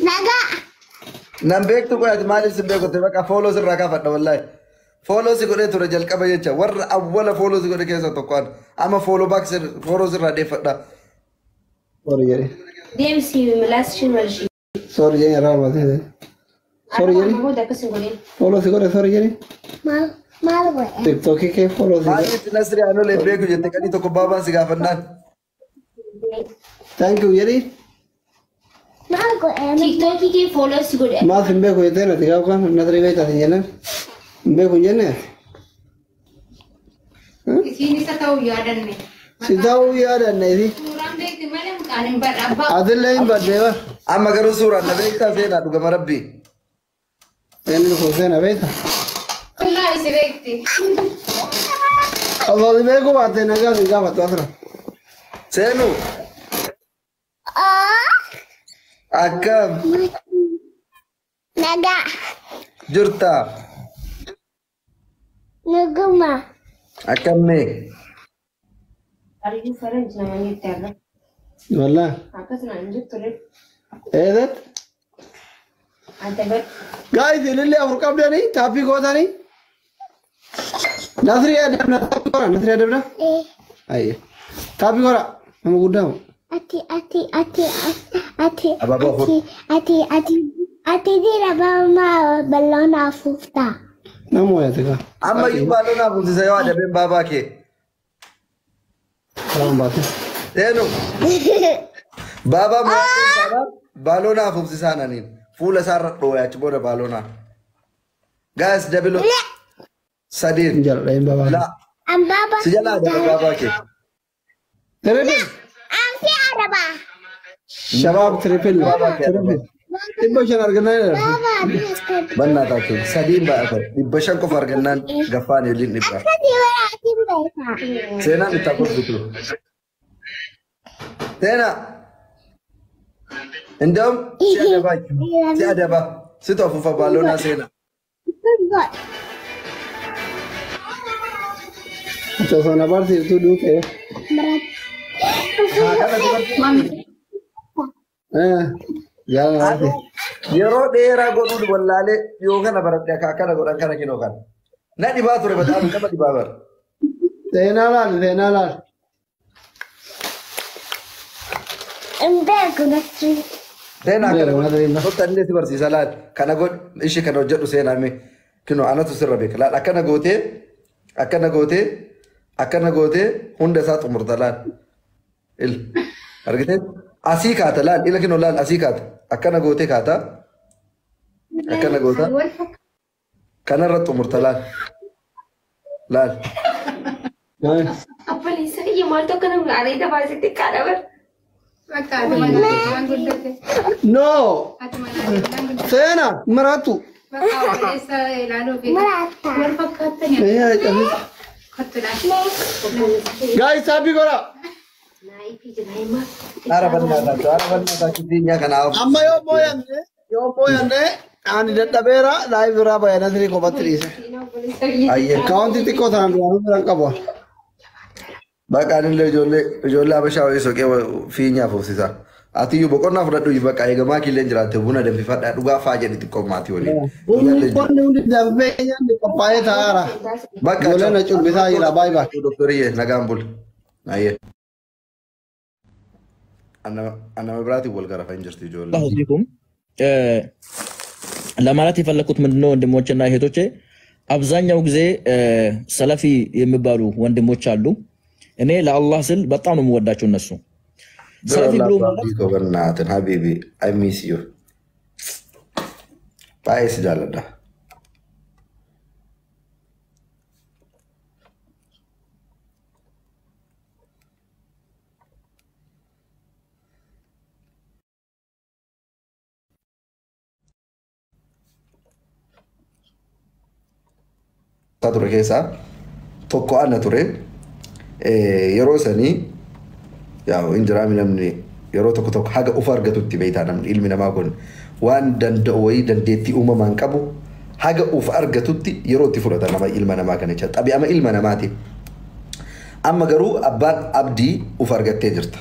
Naga. Nambek tu kau ada mali sebab kau tebak follow seraka fat wallahi. Follow sih kau itu rajal kau baca. War awal follow sih kau dek kesat tuan. Ama follow back ser follow serada fat dah. Sorry jadi. Dia mesti melas cuma sih. Sorry jadi ramah sih. Sorry jadi. Aku dah kesinggung. Follow sih kau sorry jadi. Mal gue. TikTok ke follow sih. Mali itu nasri anu lebih kau jadi kan itu kau baba sih kau pernah. Thank you jadi. Mal gue. TikTok ke follow sih gue. Maaf mbak kau itu nanti kau kan nasri baik tadi jenar. Mbak kau jenar. Sini saya tahu ya ada nih. Sitahu ya ada nih. Kurang deh di mana bukan berapa? Ada lain berdua. Amma garu surah nabi kita sena duga marabbi. Ini lu sena beta. Allah isi bekti. Allah lebih ko baat na ga ga baat asra. Senu. Akam. Naga. Jurta. Nuguma. Akam me. Hari ini French namanya Terra. Wallah. Apa sih namanya Terra? Edat. Antara. Guys, ini lihat aku kabel ni, tapi kau tadi. Nasri ada berapa? Nasri ada berapa? Aye. Tapi kau nak, kamu gudang. Ati dia bama balon afufta. Namu ya tega. Amma yu balon afufta saya ada ben baba ke. Salam batu. Tenu. Baba mau balon afufta sana ni. Full asar doa coba ada balona. Guys, double. Sadin. Jalan lain baba. La. Baba. Sejala ada baba ke. Triple. Amsi ada ba. Shabab triple. Baba ke. Ibu shan arganan. Baba bias kan. Banna tak tu. Sadin ba apa? Ibu shan ko arganan. Gafan yulin ibra. Ati ba. Sena ditakut betul. Sena. Endam si ada ba situ afufa balona sena itu sana bar itu dulu ke jangan nanti yoro daerah godu wallale yo kana barat ya kana godan kana kino kan na di batur ba da ka di babar sena la Enggak nasi. Tena kana ko tande si barsi salat kana god ishi kana jaddu sena me kino anatu sirra be kala akana gote hunda sat murdalan il argite asika talal ila kino lal asika akana gote kata akana gota kana rat murdalan lal apa ni saya mal to kana ngare da base te karabar No. Sena, meratu. Guys, sabi ko na. Araban na kitinya kana. Amma yo boyan ne. Ani databera live ra ba na diri ko batris. Ayye, count ti ko tan ran ka bo. Baka nile jolle abasha iso ke finya fofsisa ati yu bokonna fudadu yu baka ega maki lenjra te buna dem fi fadda duga faje ni ko mati woni ko ne undi dambe nyande ko paye tara baka jolle na chul bisa ila bye bye doktoriye nagambul aye ana mabrati wal gara fanjirti jolle الله يهديكم ለማለት የፈለኩት ምንድነው ወንድሞችና እህቶቼ አብዛኛው ጊዜ ሰለፊ የሚባሉ ወንድሞች አሉ እኔ ለአላህ ስል በጣም ነው የምወዳቸው እነሱ ሰለፊ ብሎ ማለት በእናትህ ሀቢቢ አይ ሚስ ዩ ባይስ ጃለዳ ture keessa tokko ana ture yeroo sanii yaa injiraami namni yeroo tokko haga uf argatutti beeytaa namni ilmi namaa kun waan danda'u wayii dandeettii uumamaan qabu haga uf argatutti yeroo itti fudhata nama ilma namaa kana jecha xabi'ama ilma namaati amma garuu abbaan abdii uf argattee jirta